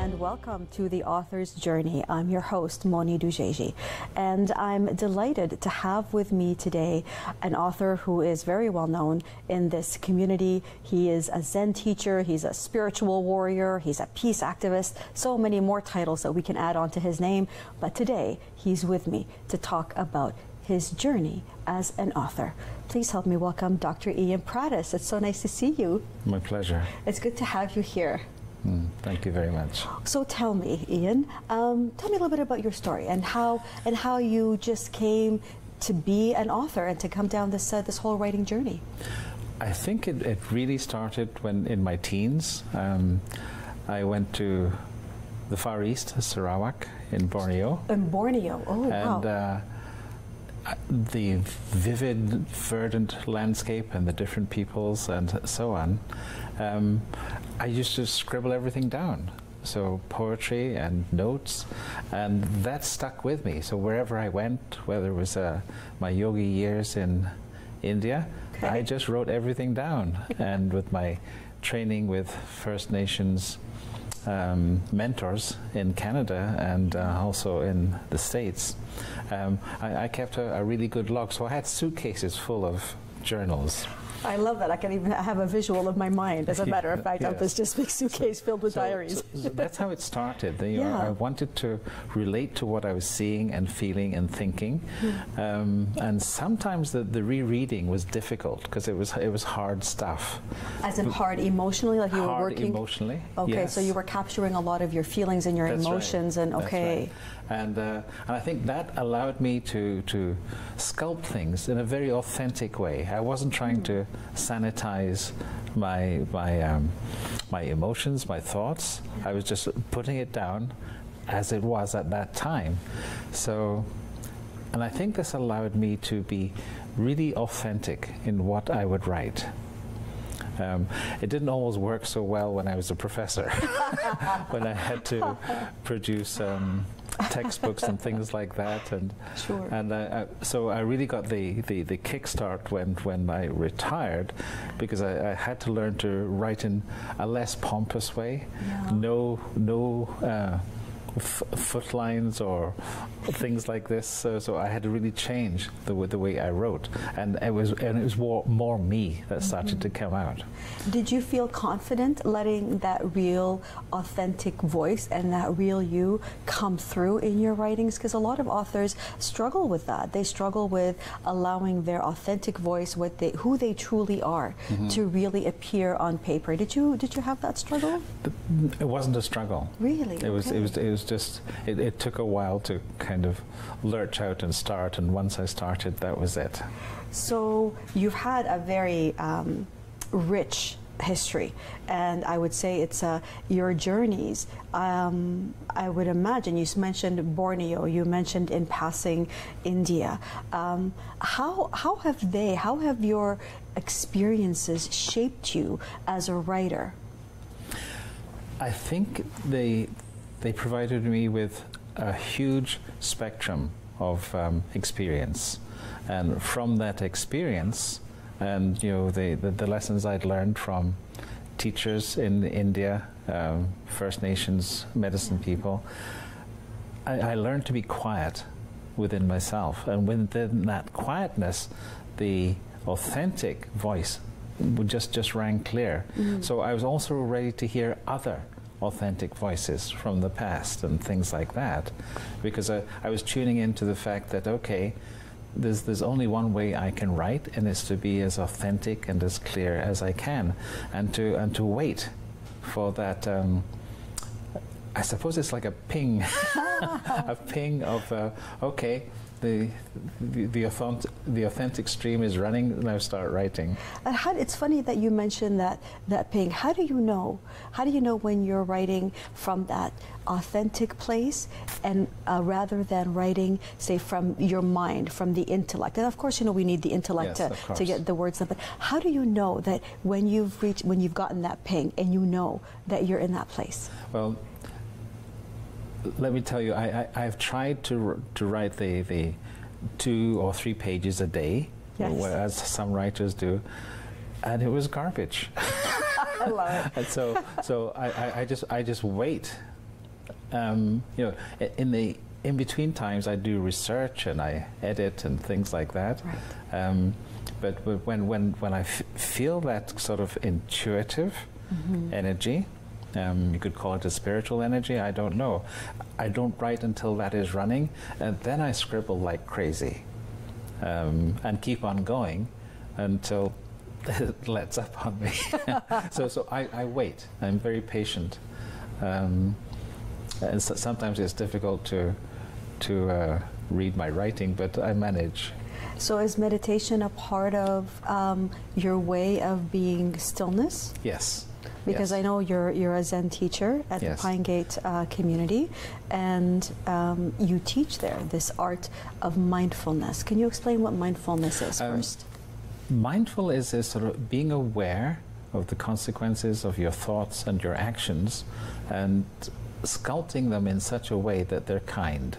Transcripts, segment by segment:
and welcome to The Author's Journey. I'm your host, Mony Dojeiji, and I'm delighted to have with me today an author who is very well known in this community. He is a Zen teacher, he's a spiritual warrior, he's a peace activist, so many more titles that we can add on to his name, but today he's with me to talk about his journey as an author. Please help me welcome Dr. Ian Prattis. It's so nice to see you. My pleasure. It's good to have you here. Thank you very much. So tell me, Ian, tell me a little bit about your story and how you just came to be an author and to come down this whole writing journey. I think it really started when in my teens. I went to the Far East, Sarawak in Borneo. In Borneo, oh wow. And the vivid, verdant landscape and the different peoples and so on, I used to scribble everything down. So poetry and notes, and that stuck with me. So wherever I went, whether it was my yogi years in India, okay, I just wrote everything down. And with my training with First Nations mentors in Canada and also in the States, I kept a really good log. So I had suitcases full of journals. I love that. I can even have a visual of my mind. As a matter of fact, yes. This just big suitcase filled with diaries. So that's how it started. I wanted to relate to what I was seeing and feeling and thinking, and sometimes the rereading was difficult because it was hard stuff. As in hard emotionally, like you were working. Hard emotionally. Okay, yes. So you were capturing a lot of your feelings and your emotions, right. and okay. Right. And I think that allowed me to sculpt things in a very authentic way. I wasn't trying to sanitize my emotions, my thoughts. I was just putting it down as it was at that time. So, and I think this allowed me to be really authentic in what I would write. It didn't always work so well when I was a professor, when I had to produce textbooks and things like that, and sure. And so I really got the kickstart when I retired, because I had to learn to write in a less pompous way. Yeah. No footlines or things like this. So I had to really change the way I wrote, and it was more me that started to come out. Did you feel confident letting that real, authentic voice and that real you come through in your writings? Because a lot of authors struggle with that. They struggle with allowing their authentic voice, who they truly are, to really appear on paper. Did you have that struggle? It wasn't a struggle. Really? It was just, it took a while to kind of lurch out and start, and once I started, that was it. So you've had a very rich history, and I would say it's your journeys. I would imagine, you mentioned Borneo, you mentioned in passing India. How have your experiences shaped you as a writer? I think they provided me with a huge spectrum of experience, and from that experience, and the lessons I'd learned from teachers in India, First Nations medicine people, I learned to be quiet within myself, and within that quietness, the authentic voice would just rang clear. So I was also ready to hear other authentic voices from the past and things like that, because I was tuning into the fact that, okay, there's only one way I can write, and it's to be as authentic and as clear as I can, and to wait for that. I suppose it's like a ping, a ping of okay, the authentic stream is running. Now start writing. It's funny that you mentioned that ping. How do you know? How do you know when you're writing from that authentic place, and rather than writing, say, from your mind, from the intellect? And of course, we need the intellect to get the words done. But how do you know that when you've gotten that ping, and you know that you're in that place? Well, let me tell you, I've tried to write the 2 or 3 pages a day, as some writers do, and it was garbage. I love it. And so I just wait You know, in between times, I do research and I edit and things like that. Right. But when I feel that sort of intuitive energy, you could call it a spiritual energy, I don't know. I don't write until that is running, and then I scribble like crazy, and keep on going until it lets up on me. so I wait. I'm very patient, and sometimes it's difficult to read my writing, but I manage. So is meditation a part of your way of being stillness? Yes. Because yes. I know you're a Zen teacher at yes. the Pine Gate community, and you teach there this art of mindfulness. Can you explain what mindfulness is first? Mindful is sort of being aware of the consequences of your thoughts and your actions, and sculpting them in such a way that they're kind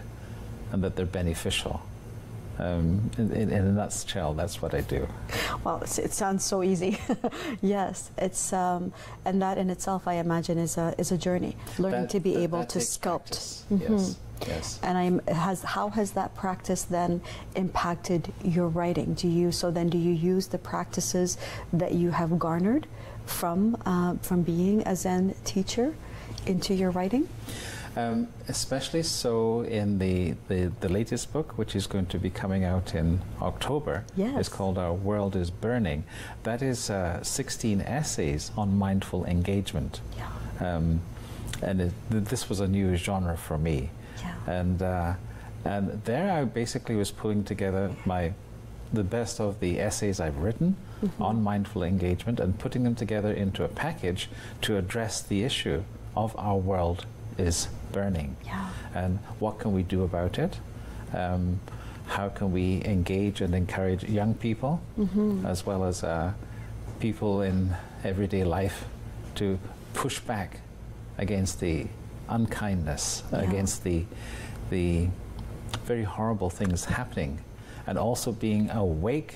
and that they're beneficial. In a nutshell, that's what I do. Well, it sounds so easy. Yes, it's and that in itself, I imagine, is a journey. Learning to be able to sculpt. Yes, yes. And how has that practice then impacted your writing? Do you use the practices that you have garnered from being a Zen teacher into your writing? Especially so in the latest book, which is going to be coming out in October. Yes. It's called Our World is Burning. That is 16 essays on mindful engagement. Yeah. And this was a new genre for me. Yeah. And there I basically was pulling together the best of the essays I've written on mindful engagement and putting them together into a package to address the issue of our world is burning. Yeah. And what can we do about it? How can we engage and encourage young people as well as people in everyday life to push back against the unkindness, against the very horrible things happening, and also being awake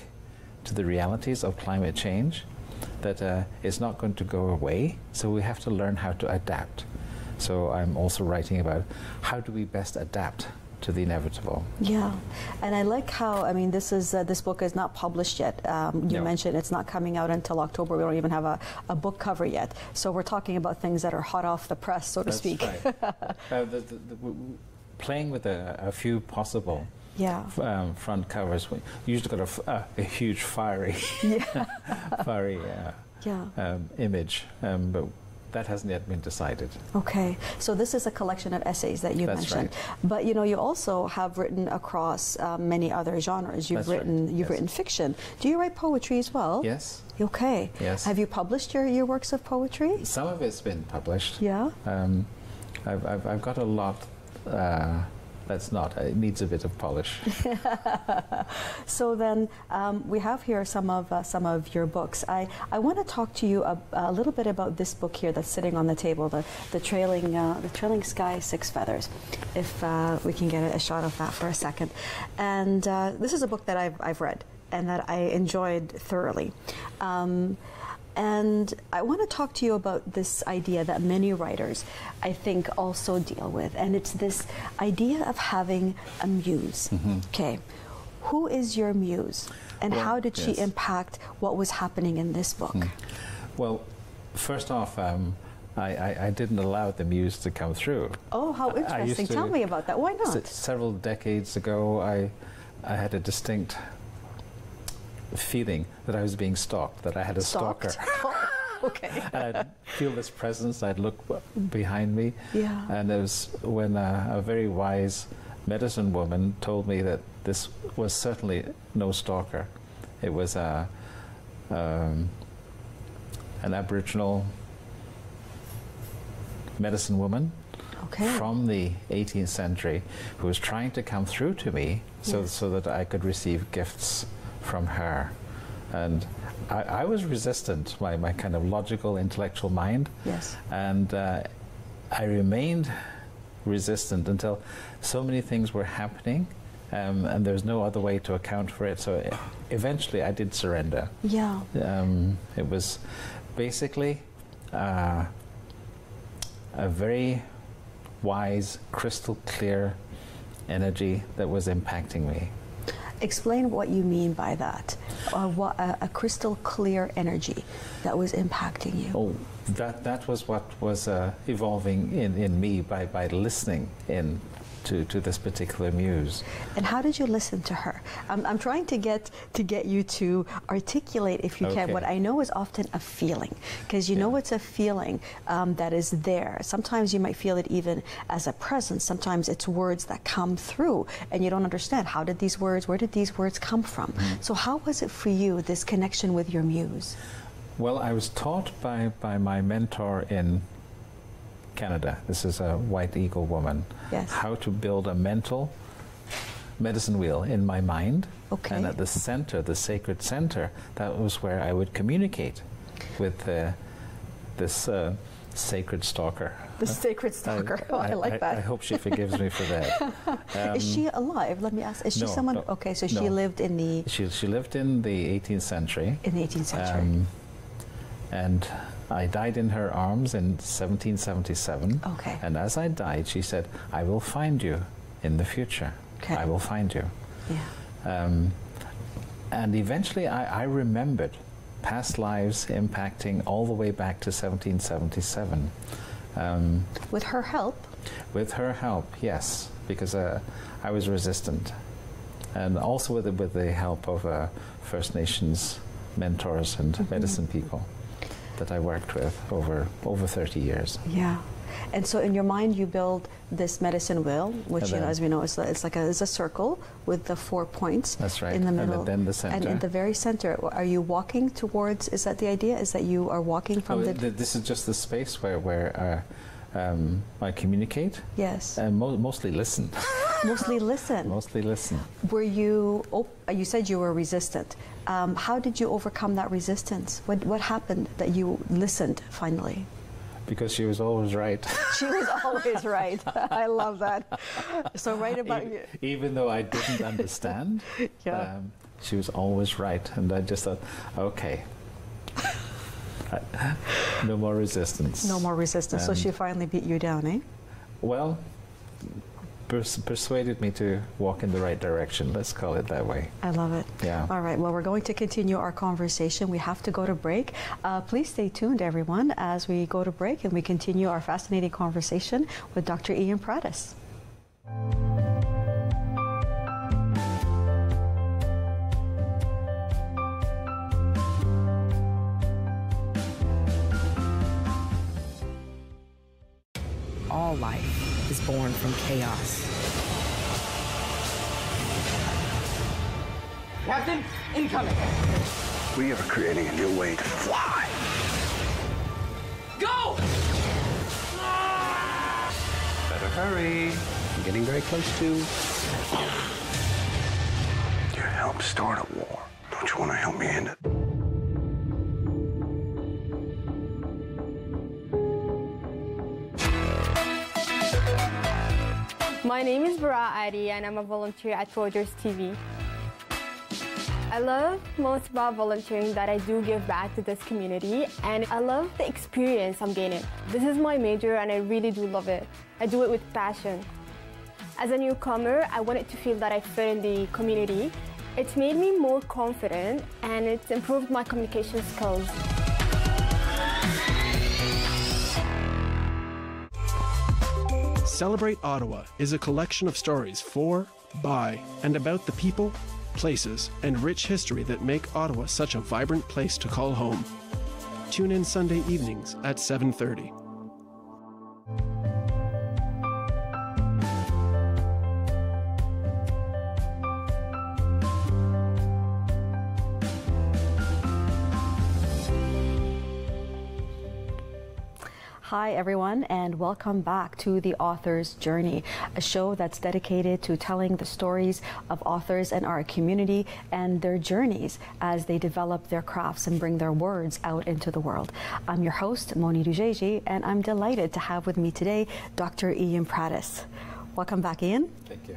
to the realities of climate change, that it's not going to go away, so we have to learn how to adapt. So I'm also writing about how do we best adapt to the inevitable. Yeah, and I like how, I mean, this book is not published yet. You mentioned it's not coming out until October. We don't even have a book cover yet. So we're talking about things that are hot off the press, so to speak. Right. Playing with a few possible front covers. We usually got a huge fiery, fiery image, but that hasn't yet been decided. Okay, so this is a collection of essays that you mentioned. Right. But you also have written across many other genres. You've written fiction. Do you write poetry as well? Yes. Okay. Yes. Have you published your works of poetry? Some of it's been published. Yeah. I've got a lot. It needs a bit of polish. So then we have here some of your books. I want to talk to you a little bit about this book here that's sitting on the table, the trailing sky, six feathers. If we can get a shot of that for a second. And this is a book that I've read and that I enjoyed thoroughly. And I want to talk to you about this idea that many writers, I think, also deal with, and it's this idea of having a muse. Okay, who is your muse, and how did she impact what was happening in this book? Well, first off, I didn't allow the muse to come through. Oh, how interesting. Tell me about that. Why not? Several decades ago, I had a distinct feeling that I was being stalked, that I had a stalker. Okay. And I'd feel this presence, I'd look behind me. Yeah. And it was when a very wise medicine woman told me that this was certainly no stalker. It was an Aboriginal medicine woman from the 18th century who was trying to come through to me so that I could receive gifts from her. And I was resistant, my kind of logical, intellectual mind. Yes. And I remained resistant until so many things were happening, and there's no other way to account for it. So eventually I did surrender. Yeah. It was basically a very wise, crystal clear energy that was impacting me. Explain what you mean by that. What a crystal clear energy that was impacting you. Oh, that was what was evolving in me by listening in to this particular muse. And how did you listen to her? I'm trying to get you to articulate, if you can, what I know is often a feeling, because you know it's a feeling that is there. Sometimes you might feel it even as a presence. Sometimes it's words that come through and you don't understand, where did these words come from? So how was it for you, this connection with your muse? Well, I was taught by my mentor in Canada. This is a White Eagle woman. Yes. How to build a mental medicine wheel in my mind. Okay. And at the center, the sacred center, that was where I would communicate with this sacred stalker. The sacred stalker. I like that. I hope she forgives me for that. Is she alive? Let me ask. Is she someone? No, okay, so she lived in the. She lived in the 18th century. In the 18th century. And I died in her arms in 1777. Okay. And as I died, she said, "I will find you in the future. Okay. I will find you." Yeah. And eventually, I remembered past lives impacting all the way back to 1777. With her help? With her help, yes, because I was resistant, and also with the help of First Nations mentors and medicine people that I worked with over 30 years. Yeah. And so in your mind you build this medicine wheel, which, as we know, it's a circle with the 4 points. That's right. In the middle. And then the center. And in the very center, are you walking towards, is that the idea? Is that you are walking from this is just the space where I communicate. Yes. And mostly listen. Mostly listen. Mostly listen. Were you, you said you were resistant. How did you overcome that resistance? What happened that you listened finally? Because she was always right. She was always right. I love that. So right about you. Even though I didn't understand, she was always right. And I just thought, okay, no more resistance. No more resistance. So she finally beat you down, eh? Well, persuaded me to walk in the right direction. Let's call it that way. I love it. Yeah. All right. Well, we're going to continue our conversation. We have to go to break. Please stay tuned, everyone, as we go to break and we continue our fascinating conversation with Dr. Ian Prattis. All life is born from chaos. Captain, incoming! We are creating a new way to fly. Go! Better hurry. I'm getting very close to. You helped start a war. Don't you want to help me end it? My name is Bara Adi and I'm a volunteer at Rogers TV. I love most about volunteering that I do give back to this community, and I love the experience I'm gaining. This is my major and I really do love it. I do it with passion. As a newcomer, I wanted to feel that I fit in the community. It's made me more confident and it's improved my communication skills. Celebrate Ottawa is a collection of stories for, by, and about the people, places, and rich history that make Ottawa such a vibrant place to call home. Tune in Sunday evenings at 7:30. Hi everyone, and welcome back to The Author's Journey, a show that's dedicated to telling the stories of authors in our community and their journeys as they develop their crafts and bring their words out into the world. I'm your host, Mony Dojeiji, and I'm delighted to have with me today Dr. Ian Prattis. Welcome back, Ian. Thank you.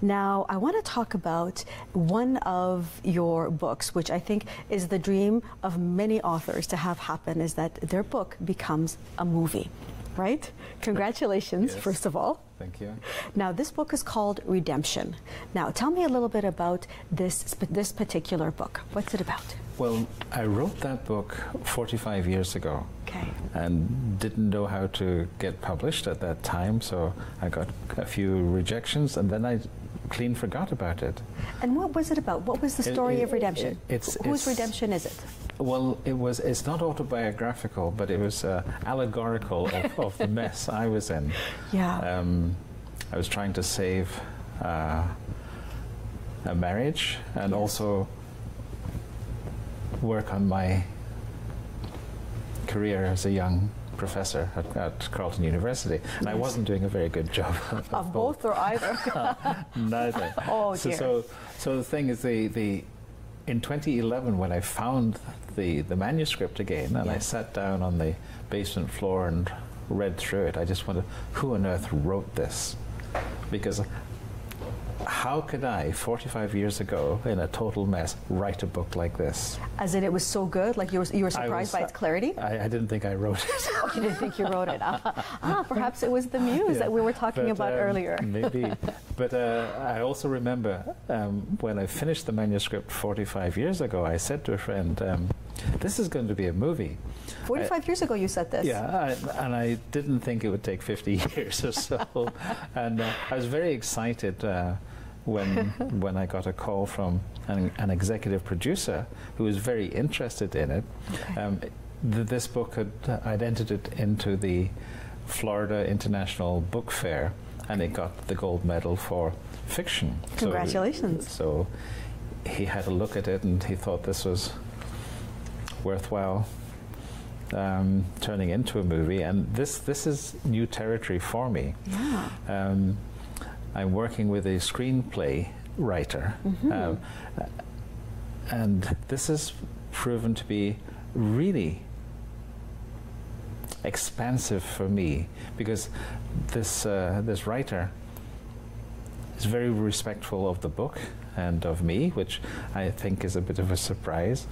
Now, I want to talk about one of your books, which I think is the dream of many authors to have happen, is that their book becomes a movie. right? Congratulations, Yes. first of all. Thank you. Now, this book is called Redemption. Now, tell me a little bit about this particular book. What's it about? Well, I wrote that book 45 years ago. Okay. And didn't know how to get published at that time, so I got a few rejections, and then I clean forgot about it. And what was it about? What was the story of redemption? Whose redemption is it? Well, it's not autobiographical, but it was allegorical of the mess I was in. Yeah. I was trying to save a marriage and also work on my career as a young professor at Carleton University, and I wasn't doing a very good job of both or either. Neither. Oh dear. So the thing is, in 2011, when I found the manuscript again, and I sat down on the basement floor and read through it, I just wondered, who on earth wrote this? Because how could I, 45 years ago, in a total mess, write a book like this? As in, it was so good? Like you were surprised by its clarity? I didn't think I wrote it. Oh, you didn't think you wrote it? Perhaps it was the muse that we were talking about earlier. Maybe. But I also remember when I finished the manuscript 45 years ago, I said to a friend, this is going to be a movie. 45 years ago you said this? Yeah, and I didn't think it would take 50 years or so. And I was very excited when I got a call from an executive producer who was very interested in it. Okay. This book I'd entered it into the Florida International Book Fair, and it got the gold medal for fiction. Congratulations. So he had a look at it and he thought this was worthwhile turning into a movie, and this is new territory for me. Yeah. I'm working with a screenplay writer, and this has proven to be really expansive for me, because this writer is very respectful of the book and of me, which I think is a bit of a surprise.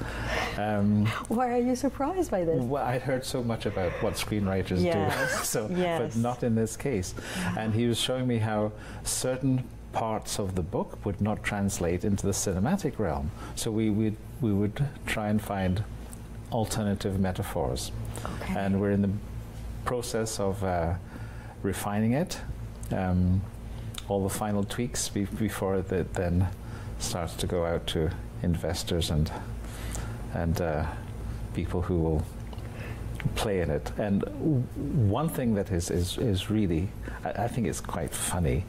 Why are you surprised by this? Well, I'd heard so much about what screenwriters do, but not in this case. Yeah. And he was showing me how certain parts of the book would not translate into the cinematic realm. So we would try and find alternative metaphors. Okay. And we're in the process of refining it. All the final tweaks before it then starts to go out to investors and people who will play in it. And one thing that is really, I think it's quite funny.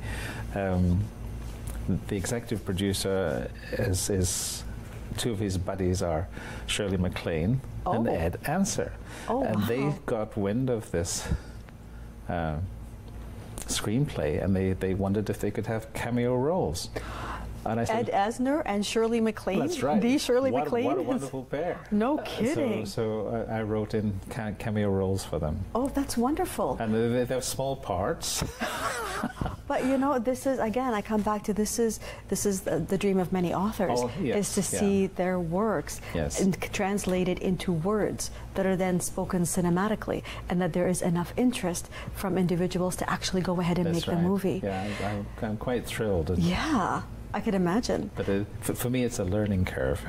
The executive producer is two of his buddies are Shirley MacLaine and Ed Answer, and they got wind of this screenplay, and they wondered if they could have cameo roles. And I said, Ed Asner and Shirley MacLaine? That's right. The Shirley MacLaine? What a wonderful pair. No kidding. So I wrote in cameo roles for them. Oh, that's wonderful. And they have small parts. But you know, this is, again, I come back to this is the dream of many authors, is to see their works and translated into words that are then spoken cinematically, and that there is enough interest from individuals to actually go ahead and make the movie. Yeah, I'm quite thrilled. Yeah, I could imagine. But for me, it's a learning curve.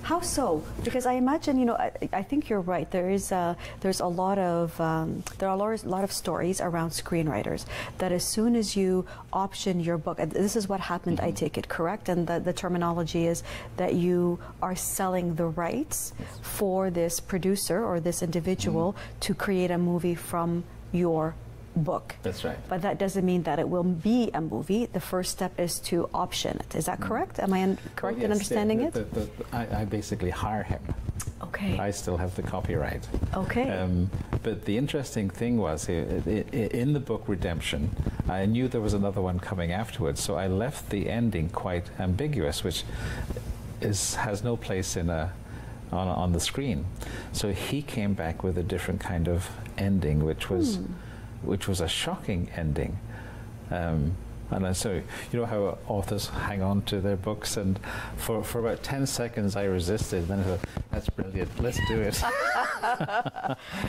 How so? Because I imagine, you know, I think you're right. There's a lot of there are a lot of stories around screenwriters that as soon as you option your book, and this is what happened, I take it, correct? And the terminology is that you are selling the rights for this producer or this individual to create a movie from your book. That's right. But that doesn't mean that it will be a movie. The first step is to option it. Is that correct? Am I correct in understanding it? I basically hire him. Okay. I still have the copyright. Okay. But the interesting thing was, in the book Redemption, I knew there was another one coming afterwards, so I left the ending quite ambiguous, which has no place in on the screen. So he came back with a different kind of ending, which was a shocking ending. And so, you know how authors hang on to their books, and for about 10 seconds I resisted, then I thought, that's brilliant, let's do it.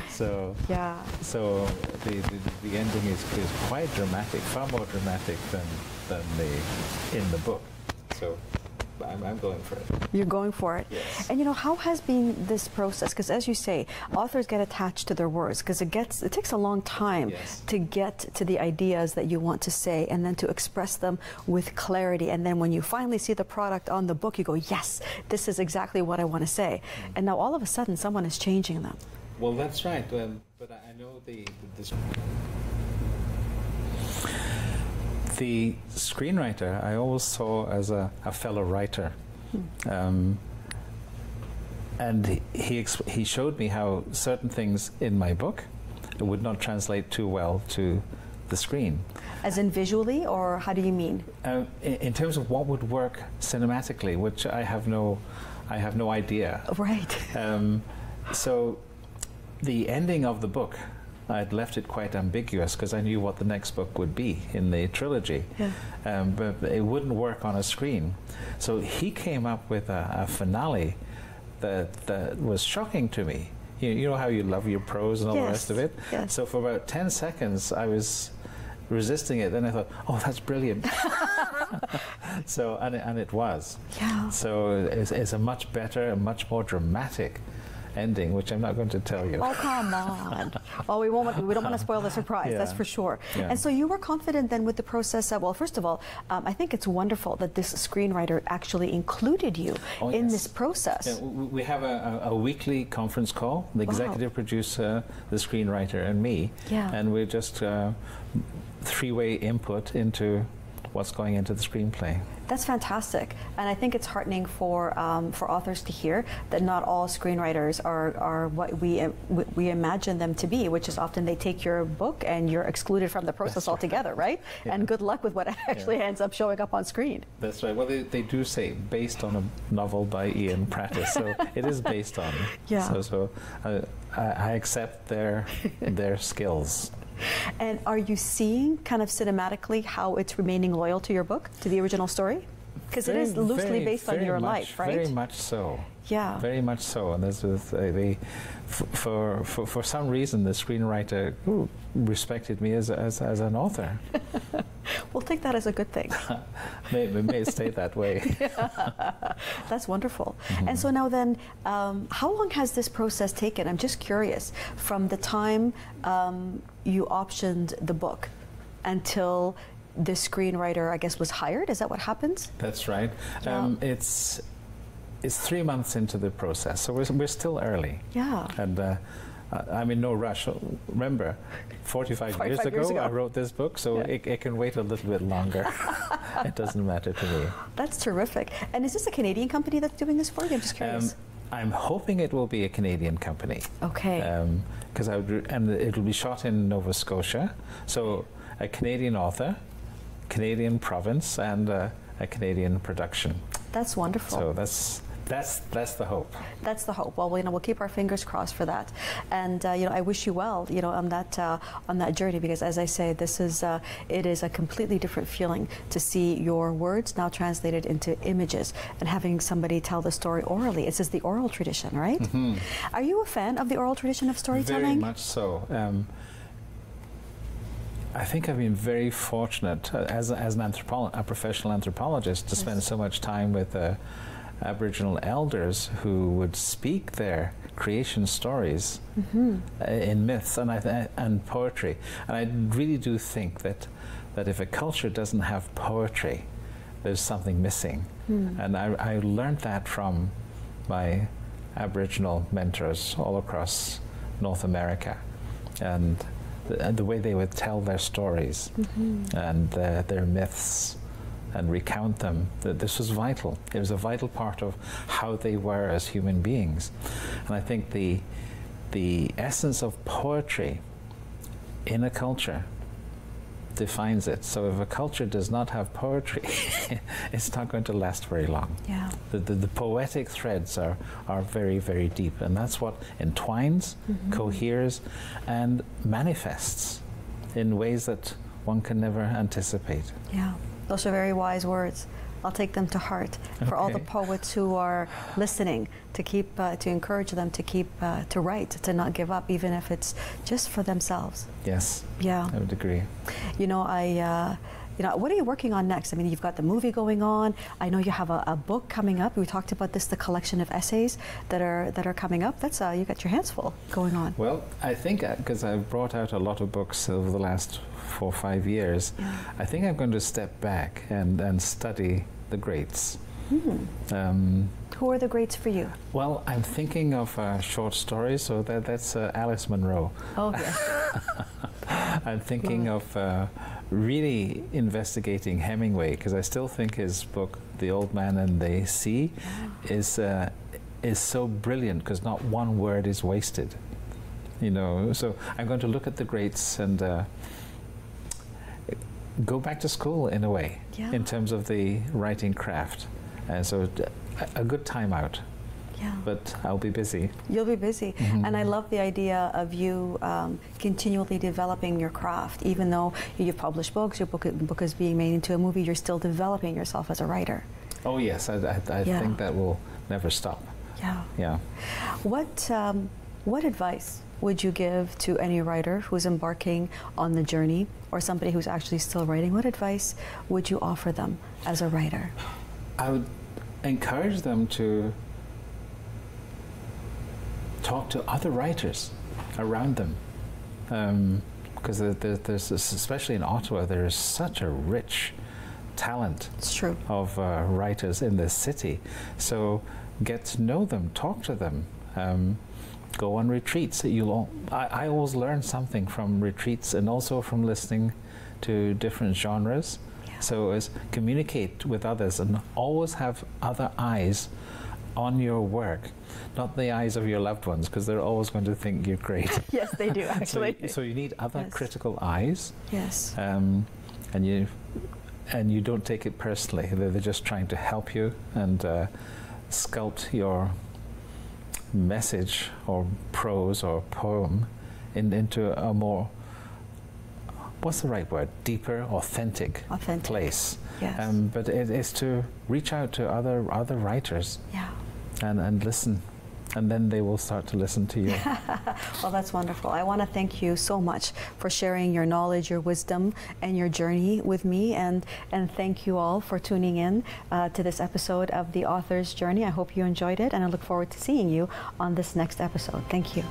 So the ending is quite dramatic, far more dramatic than in the book. So I'm going for it. You're going for it. Yes. And you know, how has been this process? Because as you say, authors get attached to their words because it takes a long time Yes. to get to the ideas that you want to say and then to express them with clarity. And then when you finally see the product on the book, you go, yes, this is exactly what I want to say. And now all of a sudden someone is changing them. Well, that's right. But I know the screenwriter I always saw as a fellow writer, and he showed me how certain things in my book would not translate too well to the screen. As in visually, or how do you mean? In terms of what would work cinematically, which I have no idea. Right. So the ending of the book, I'd left it quite ambiguous because I knew what the next book would be in the trilogy, but it wouldn't work on a screen. So he came up with a finale that was shocking to me. You know how you love your prose and all the rest of it? Yes. So for about 10 seconds I was resisting it, then I thought, oh, that's brilliant. So and it was. Yeah. So it's a much better, a much more dramatic ending, which I'm not going to tell you. Oh, come on. Oh, we don't want to spoil the surprise, that's for sure. Yeah. And so you were confident then with the process of, well, first of all, I think it's wonderful that this screenwriter actually included you in this process. Yeah, we have a weekly conference call, the executive producer, the screenwriter, and me. Yeah. And we're just three-way input into what's going into the screenplay. That's fantastic, and I think it's heartening for authors to hear that not all screenwriters are what we imagine them to be, which is often they take your book and you're excluded from the process altogether, right? Yeah. And good luck with what actually ends up showing up on screen. That's right. Well, they do say based on a novel by Ian Prattis, so it is based on. Yeah. So I accept their skills. And are you seeing kind of cinematically how it's remaining loyal to your book, to the original story? Because it is loosely based on your life, right? Very much so. Yeah. Very much so. And this was for some reason the screenwriter respected me as an author. We'll take that as a good thing. May stay that way. That's wonderful. And so now then, how long has this process taken? I'm just curious, from the time you optioned the book until the screenwriter, I guess, was hired? Is that what happens? That's right. It's 3 months into the process, so we're still early. Yeah. And I'm in no rush. Remember, 45 years ago I wrote this book, so it can wait a little bit longer. It doesn't matter to me. That's terrific. And is this a Canadian company that's doing this for you? I'm just curious. I'm hoping it will be a Canadian company. Okay. Because and it will be shot in Nova Scotia, so a Canadian author, Canadian province, and a Canadian production. That's wonderful. So that's the hope. That's the hope. Well, we'll keep our fingers crossed for that. And I wish you well, on that journey, because as I say, it is a completely different feeling to see your words now translated into images and having somebody tell the story orally. It's just the oral tradition, right? Mm-hmm. Are you a fan of the oral tradition of storytelling? Very much so. I think I've been very fortunate as a professional anthropologist to spend so much time with Aboriginal elders who would speak their creation stories in myths and poetry. And I really do think that if a culture doesn't have poetry, there's something missing. And I learned that from my Aboriginal mentors all across North America. And the way they would tell their stories and their myths and recount them, that this was vital. It was a vital part of how they were as human beings. And I think the essence of poetry in a culture defines it. So if a culture does not have poetry, it's not going to last very long. Yeah. The poetic threads are very, very deep, and that's what entwines, coheres, and manifests in ways that one can never anticipate. Yeah, those are very wise words. I'll take them to heart. For all the poets who are listening, to keep, to encourage them to keep, to write, to not give up, even if it's just for themselves. Yes. Yeah. I would agree. You know, what are you working on next? I mean, you've got the movie going on. I know you have a book coming up. We talked about this, the collection of essays that are coming up. That's you got your hands full going on. Well, I think because I've brought out a lot of books over the last 4 or 5 years, I think I'm going to step back and study the greats. Who are the greats for you? Well, I'm thinking of short stories, so that's Alice Munro. Oh, yes. I'm thinking of really investigating Hemingway, because I still think his book, The Old Man and the Sea, is so brilliant, because not one word is wasted. You know, so I'm going to look at the greats and go back to school in a way, in terms of the writing craft. And so a good time out. Yeah. But I'll be busy. You'll be busy. And I love the idea of you continually developing your craft. Even though you've published books, your book is being made into a movie, you're still developing yourself as a writer. Oh yes, I think that will never stop. Yeah. Yeah. What advice would you give to any writer who's embarking on the journey, or somebody who's actually still writing? What advice would you offer them as a writer? I would encourage them to talk to other writers around them, because there's especially in Ottawa, there is such a rich talent of writers in this city. So get to know them, talk to them, go on retreats. I always learn something from retreats, and also from listening to different genres. So communicate with others, and always have other eyes on your work, not the eyes of your loved ones, because they're always going to think you're great. Yes, they do, actually. So you need other critical eyes. Yes. And you don't take it personally. They're just trying to help you and sculpt your message or prose or poem into a more, what's the right word, deeper, authentic place. Yes. But it is to reach out to other writers, and listen, and then they will start to listen to you. Well, that's wonderful. I want to thank you so much for sharing your knowledge, your wisdom, and your journey with me, and thank you all for tuning in to this episode of The Author's Journey. I hope you enjoyed it, and I look forward to seeing you on this next episode. Thank you.